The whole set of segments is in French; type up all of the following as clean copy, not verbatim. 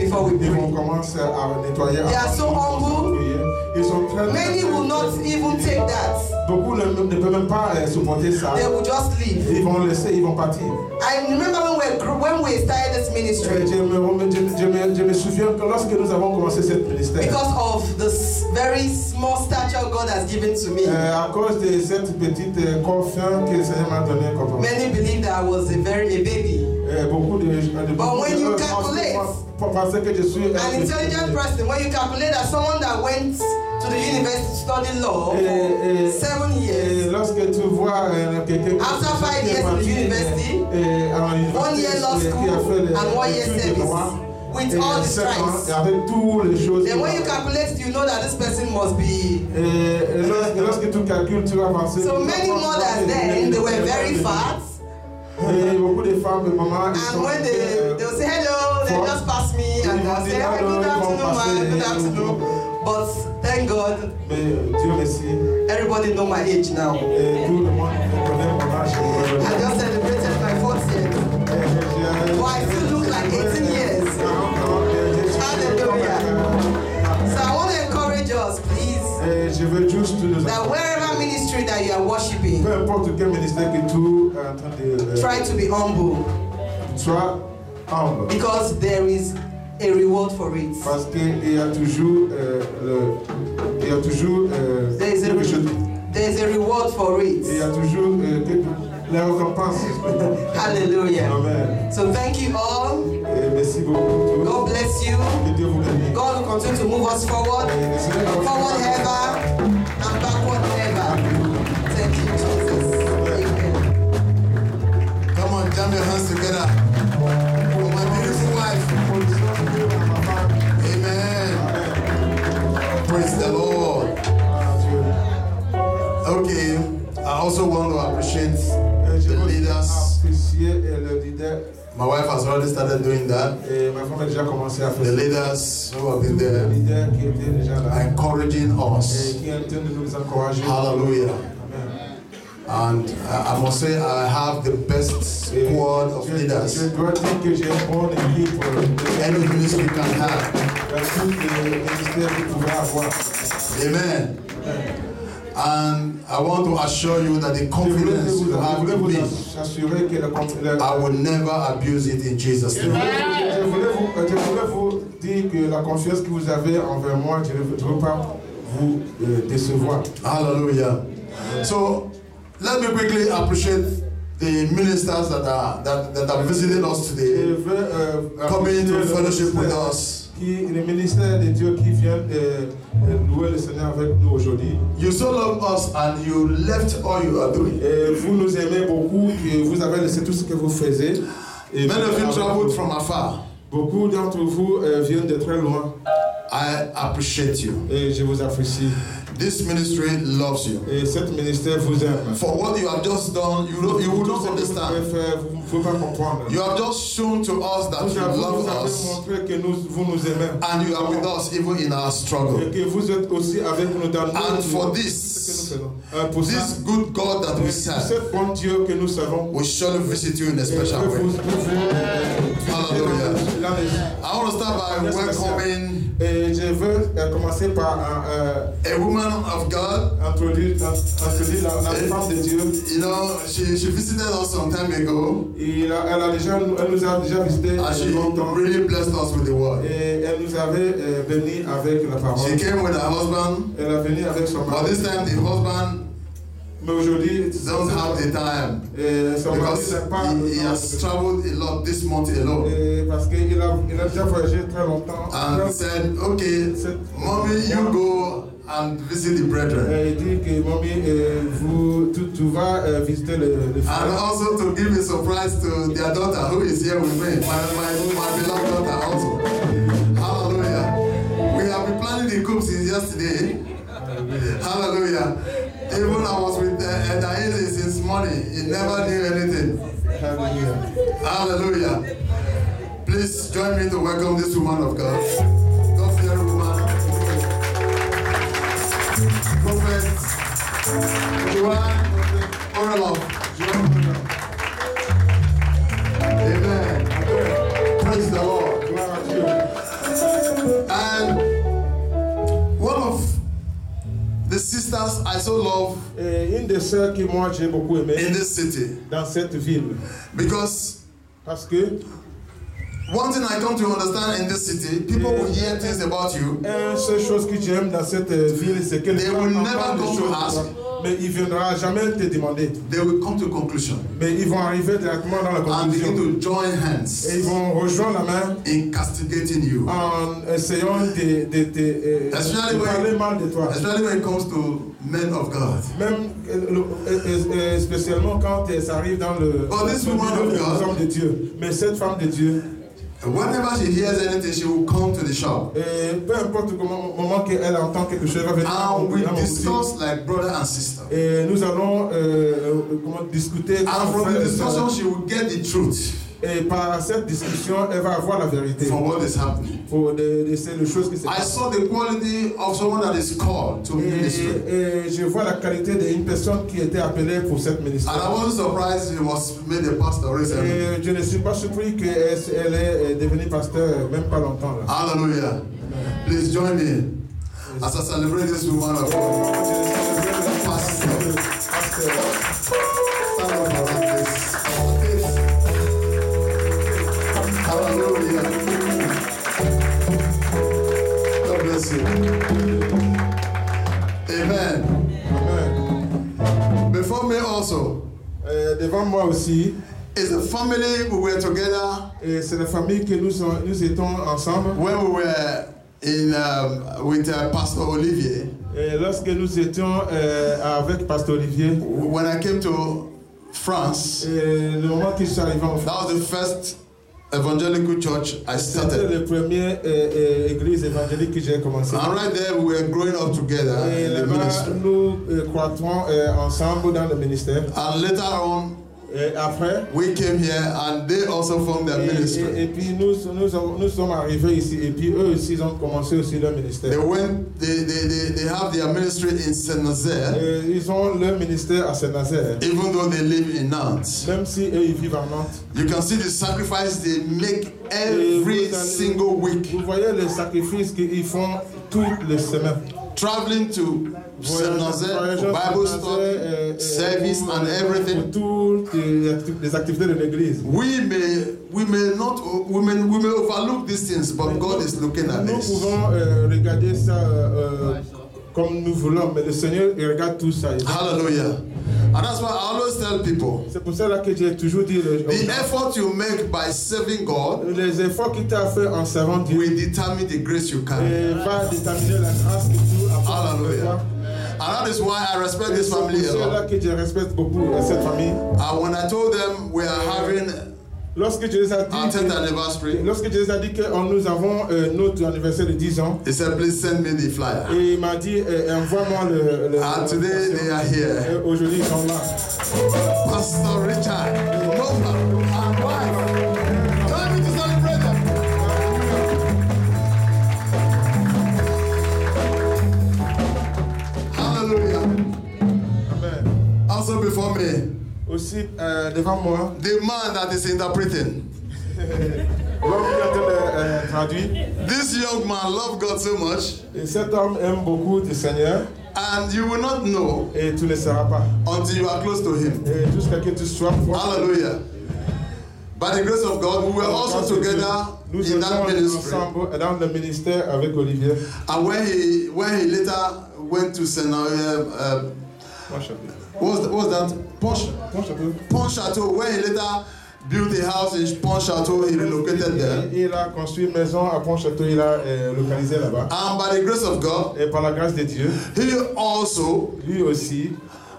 before we Ils vont pray. commencer à nettoyer. They are so humble. Ils sont très. Many will not even take that. Beaucoup ne peuvent même pas supporter ça. They will just leave. Ils vont laisser, ils vont partir. I remember when we started this ministry, Je me souviens que lorsque nous avons commencé cette ministère, because of the very small stature God has given to me, à cause de cette petite confiance que le Seigneur m'a donnée comme many believe that I was a baby. beaucoup de But when you calculate, pensaient que je suis an intelligent person, when you calculate that someone that went to the university to study law for 7 years, lorsque tu vois quelqu'un after 5 years in the university, 1 year law school and 1 year service, with all the strikes, avec toutes les choses, then when you calculate, you know that this person must be. lorsque tu calcules, tu vas penser. So many mothers then, they were very fat. Beaucoup de femmes et mamans, And when they'll say hello, they just pass me and they'll say, hey, good afternoon, man, good afternoon. But thank God, Dieu merci. everybody know my age now. Tout le monde connaît mon âge. I just celebrated my 4th year. But I still look like 18 years. Hallelujah. So I want to encourage us, please, Je veux juste nous that wherever ministry that you are worshiping, peu importe quel ministère que tu es en train de try to be humble, sois humble. because there is a reward for it. Parce qu'il y a toujours There is a reward for it. il y a toujours la récompense. Hallelujah. Amen. So thank you all. Et merci beaucoup. God bless you. Que Dieu vous bénisse. God will continue to move us forward ever, and backward never. Thank you, Jesus. Amen. Come on, jam your hands together for my beautiful wife. Amen. Praise the Lord. Okay, I also want to appreciate the leaders. My wife has already started doing that. The leaders who have been there are encouraging us. Hallelujah. And I must say I have the best squad of leaders any ministry can have. Amen. And I want to assure you that the confidence you have in me, I will never abuse it in Jesus' name. Je voulais vous dire que la confiance que vous avez envers moi, je ne veux pas vous décevoir. Hallelujah. So let me quickly appreciate the ministers that are visiting us today, coming to fellowship with us. Le ministère de Dieu qui vient louer le Seigneur avec nous aujourd'hui. You so love us and you left all you are doing. Vous nous aimez beaucoup, et vous avez laissé tout ce que vous faisiez. Many of you traveled from afar. Beaucoup d'entre vous viennent de très loin. I appreciate you. Et je vous apprécie. This ministry loves you. Et cet ministère vous aime. For what you have just done, you will not understand. Vous ne pouvez pas comprendre. You have just shown to us that you love us. Montré que vous nous aimez. And you are with us even in our struggle. Et que vous êtes aussi avec nous dans and for this good God that we serve, bon Dieu que nous servons, we surely visit you in a special way. Hallelujah. I want to start by welcoming je veux commencer par a woman of God. Introduire la femme de Dieu. You know, she visited us some time ago. Elle nous a déjà visité. And she really blessed us with the word. Et elle nous avait béni avec la parole. She came with her husband. Elle a venu avec son mari. But this time the husband don't have the time because he has traveled a lot this month alone. Parce qu'il a déjà voyagé très longtemps. And said, okay, mommy, you go and visit the brethren. Il dit que mommy, tu vas visiter les frères. And also to give a surprise to their daughter who is here with me, my beloved daughter also. Hallelujah. We have been planning the coup since yesterday. Hallelujah. Even I was with Daisy since morning. He never knew anything. Hallelujah. Hallelujah. Please join me to welcome this woman of God. God-fearing woman. Prophet Joanne Orelov. Amen. Praise the Lord. sisters I so love une des sœurs que moi j'ai beaucoup aimé in this city. dans cette ville. Parce que one thing I come to understand in this city, people will hear things about you. Une seule chose que j'aime dans cette ville, c'est que les gens entendent des choses, mais ils ne viendront jamais te demander. They will come to conclusion. Mais ils vont arriver directement dans la conclusion. And begin to join hands. Et ils vont rejoindre la main in castigating you. En essayant de parler mal de toi. Especially when it comes to men of God. Même spécialement quand ça arrive dans le milieu des hommes de Dieu. Mais cette femme de Dieu, whenever she hears anything, she will come to the shop. Et peu importe comment moment qu'elle entend quelque chose, elle va venir. And we discuss like brother and sister. Et nous allons discuter. And from the discussion, she will get the truth. Et par cette discussion, elle va avoir la vérité. For what is happening. Pour les choses qui se passent. I saw the quality of someone that is called to ministry. Et je vois la qualité d'une personne qui était appelée pour cette ministère. And I wasn't surprised he was made a pastor recently. Et je ne suis pas surpris qu'elle est devenue pasteur même pas longtemps là. Hallelujah. Please join me as I celebrate this woman of God. Pastor. Stand up around this. Hallelujah. God bless you. Amen. Amen. Before me also. Devant moi aussi. Is the family we were together. Et c'est la famille que nous étions ensemble. When we were in with Pastor Olivier. Et lorsque nous étions avec Pasteur Olivier. When I came to France. Et le moment que je suis arrivé en France. That was the first evangelical church I started. C'était la première église évangélique que j'ai commencé. And right there we were growing up together in the ministry. Nous croîtrons ensemble dans le ministère. And later on, et après, we came here and they also formed their ministry. Et puis nous sommes arrivés ici et puis eux aussi ils ont commencé aussi leur ministère. They have their ministry in Saint-Nazaire. Ils ont leur ministère à Saint-Nazaire. Even though they live in Nantes. Même si eux ils vivent à Nantes. You can see the sacrifice they make every single week. Vous voyez les sacrifices qu'ils font toutes les semaines. Traveling to Saint-Nazaire for Bible study, service and everything. Pour toutes les activités de l'église. We may overlook these things, but God is looking at this. Nous pouvons regarder ça comme nous voulons, mais le Seigneur il regarde tout ça. Hallelujah. And that's why I always tell people. C'est pour ça que j'ai toujours dit the effort you make by serving God. Les efforts que tu as fait en servant Dieu. Will determine the grace you carry. Va déterminer la grâce que tu as. Hallelujah. And that is why I respect this family a lot. C'est pour ça que je respecte beaucoup cette famille. And when I told them we are having lorsque je les ai dit our 10th anniversary, lorsque je les ai dit que nous avons notre anniversaire de 10 ans, he said, please send me the flyer. Et il m'a dit, envoie-moi le and today they are here. Aujourd'hui ils sont là. Pastor Richard, and wife. Join me to celebrate them. Hallelujah. Amen. Also before me. Aussi devant moi. The man that is interpreting. This young man loves God so much. Et cet homme aime beaucoup le Seigneur. And you will not know. Et tu ne sauras pas. Until you are close to him. Et jusqu'à que tu sois proche. Hallelujah. By the grace of God, we were also together in that ministry. Dans le ministère avec Olivier. And when he later went to what was that? Pontchâteau. When he later built a house in Pontchâteau, he relocated there. Il a construit une maison à Pontchâteau, il a localisé là-bas. And by the grace of God, et par la grâce de Dieu, lui aussi,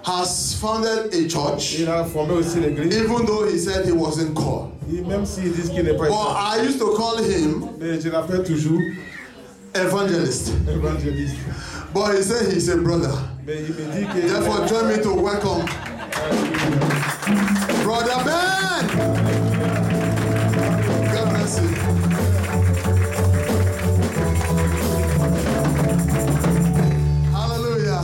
has founded a church. Il a formé aussi l'église. Even though he said he wasn't called. Même s'il dit qu'il n'est pas. But I used to call him. Mais je l'appelle toujours evangelist. Evangelist. But he said he's a brother. Mais il me dit que. Therefore, join me to welcome Brother Ben. God bless you. Hallelujah.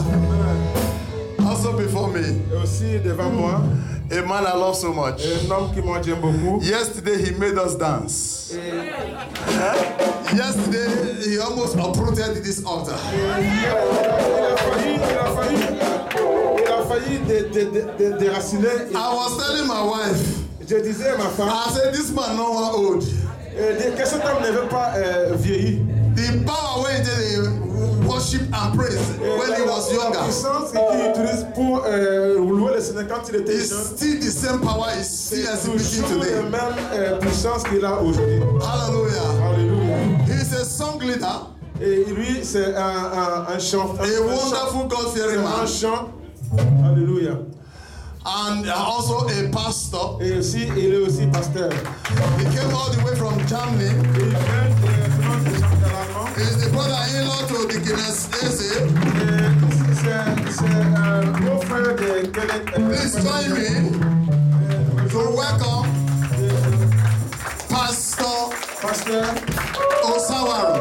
Also before me. Et aussi devant moi. A man I love so much. Un homme qui moi j'aime beaucoup. Yesterday he made us dance. Yesterday he almost uprooted this altar. Il a déraciner. I was telling my wife, Je disais à ma femme, I said, this man no one old. Que cet homme n'avait pas vieilli. The power where they worship and praise when he was younger. La puissance qu'il utilise pour louer le Seigneur quand il était jeune. It's still the same power is still exhibiting today. La même puissance qu'il a aujourd'hui. Hallelujah. Alléluia. He's a song leader. Et lui, c'est un chanteur. A wonderful God-fearing man. Un chant. Alléluia. And also a pastor. Et aussi, il est aussi pasteur. He came all the way from Germany. He's the brother-in-law to the Guinness Eze. Please join me to welcome Pastor Osawaru.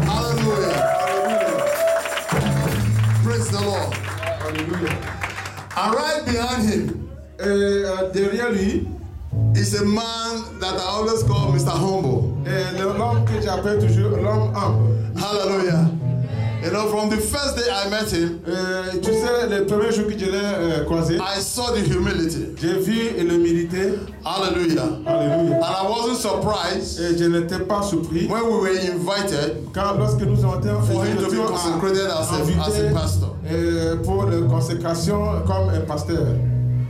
Hallelujah. Praise the Lord. Hallelujah. And right behind him, derrière lui, is a man that I always call Mr. Humble. L'homme que j'appelle toujours l'homme humble. Hallelujah. You know, from the first day I met him, tu sais, le premier jour que je l'ai croisé, I saw the humility. J'ai vu l'humilité. Hallelujah. Hallelujah. And I wasn't surprised. Et je n'étais pas surpris. When we were invited, lorsque nous avons été for him to be consecrated as a pastor. Pour la consécration comme un pasteur.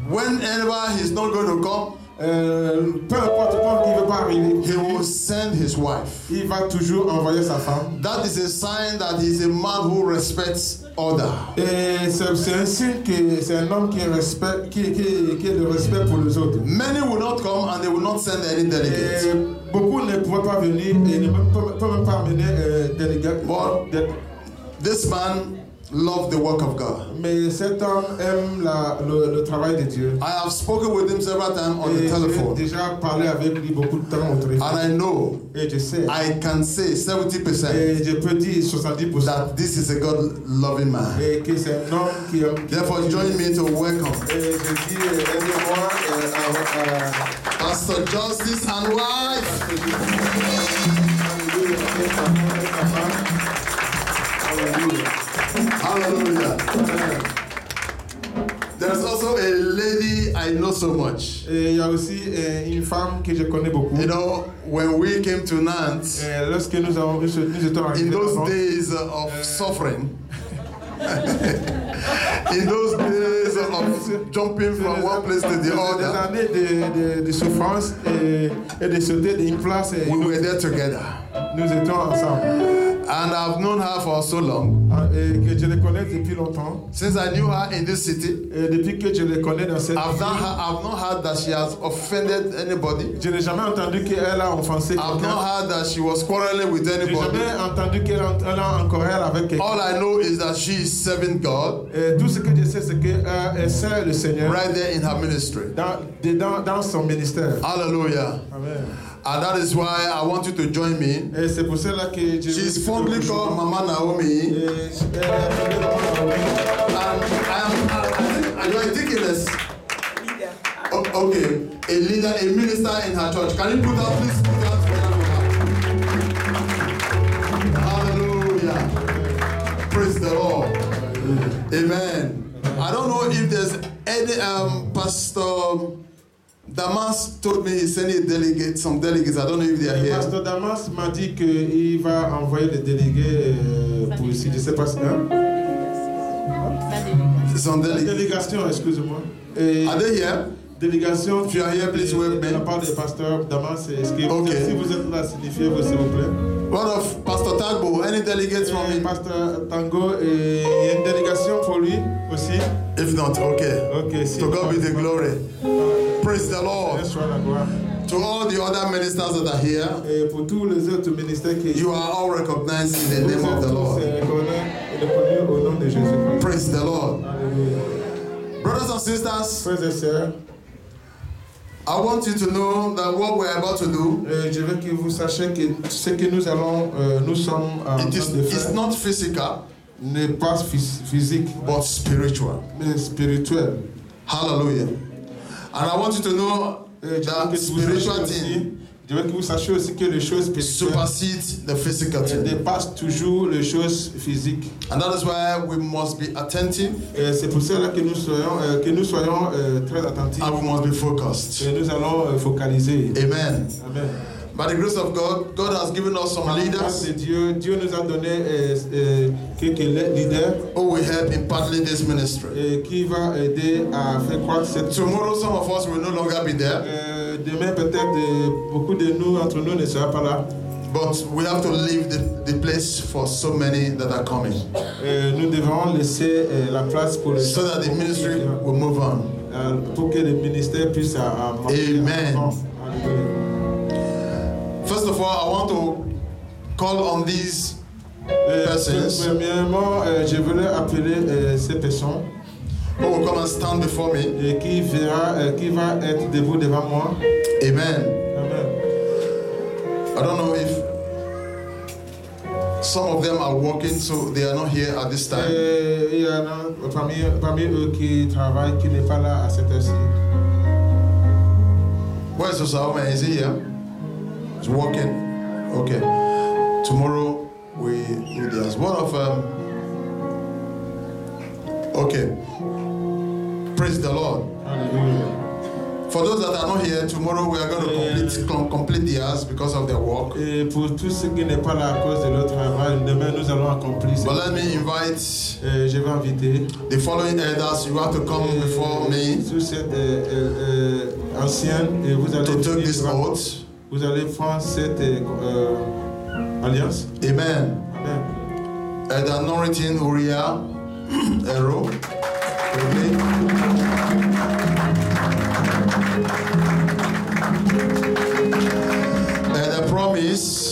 Whenever he's not going to come, peu importe quand il ne veut pas arriver, he will send his wife. Il va toujours envoyer sa femme. That is a sign that he's a man who respects others. Et c'est un signe que c'est un homme qui respecte, qui a le respect pour les autres. Many will not come and they will not send any delegates. Beaucoup ne pourraient pas venir et ne peuvent même pas amener délégats. This man loved the work of God. Mais cet homme aime le travail de Dieu. I have spoken with him several times on the telephone. J'ai déjà parlé avec lui beaucoup de temps au téléphone. And I know, et je sais, I can say 70%. Et je peux dire 70%. That this is a God-loving man. Et que c'est un homme qui aime. Therefore, join me to welcome. Et je dis, aidez-moi Pastor Justice and wife. Hallelujah. There's also a lady I know so much. Et il y a aussi une femme que je connais beaucoup. You know, when we came to Nantes, lorsque nous étions arrivés in those days of suffering, in those days of jumping from one place to the other, des années de souffrance et de sauter d'une place. We were there together. Nous étions ensemble. And I've known her for so long. Et que je les connais depuis longtemps. Since I knew her in this city, et depuis que je les connais dans cette I've not heard that she has offended anybody. Je n'ai jamais entendu qu'elle a offensé quelqu'un. I've not heard that she was quarreling with anybody. Je n'ai jamais entendu qu'elle a en querelle avec quelqu'un. All I know is that she is serving God. Et tout ce que je sais, c'est qu'elle sert le Seigneur. Right there in her ministry. Dans son ministère. Hallelujah. Amen. And that is why I want you to join me. Et c'est pour cela que she's fondly called Mama Naomi. And you are thinking this. Okay, a leader, a minister in her church. Can you put that, please put that together? Hallelujah. Praise the Lord. Amen. I don't know if there's any Pastor Damas told me he's sending some delegates. I don't know if they are here. Pastor Damas m'a dit qu'il va envoyer des délégués pour ici. Je ne sais pas si. Some délégation, excusez-moi. Are they here? Délégation. If you are here, please welcome me. De la part du pasteur Damas. Okay. Si vous êtes là, signifiez-vous s'il vous plaît. What of Pastor Tango? Any delegates from him? Pastor Tango, il y a une délégation pour lui aussi. If not, okay. Okay. Si to God be the glory. Praise the Lord. To all the other ministers that are here, you are all recognized in the name of the Lord. Praise the Lord. Brothers and sisters, I want you to know that what we're about to do, je veux que vous sachiez que ce que nous allons, nous sommes en train de faire, it's not physical, n'est pas physique, but spiritual. Mais spirituel. Hallelujah. And I want you to know that spiritual thing Je veux que vous sachiez aussi que les choses supersede the physical thing. Dépassent toujours les choses physiques. And that is why we must be attentive. Et c'est pour cela que nous soyons très attentifs. And we must be focused. Et nous allons focaliser. Amen. Amen. By the grace of God, God has given us some leaders. Dieu nous a donné quelques leaders who will help in partly this ministry. Qui va aider à faire croître cette. Tomorrow, some of us will no longer be there. Demain, peut-être beaucoup de nous, entre nous, ne sera pas là. But we have to leave the place for so many that are coming. Nous devons laisser la place pour les. So that the ministry will move on. Pour que le ministère puisse avancer. Amen. First of all, I want to call on these persons. Premièrement, je voulais appeler ces personnes who will come and stand before me. Et qui va être debout devant moi. Amen. Amen. I don't know if some of them are working, so they are not here at this time. Il y en a parmi eux qui travaillent, qui n'est pas là à cette heure-ci. Where is Osama? Is he here? He's working. Okay. Tomorrow we do this. One of okay. Praise the Lord. Hallelujah. For those that are not here, tomorrow we are going to complete the hours because of their work. Et pour tous ceux qui n'est pas là à cause de leur travail, demain nous allons accomplir. But let me invite. Je vais inviter. The following elders, you have to come before me. Tous ces anciens, et vous allez. To take this oath. Vous allez prendre cette alliance. Amen. Amen. Elder Noritin Uriah Ero. Elder Promise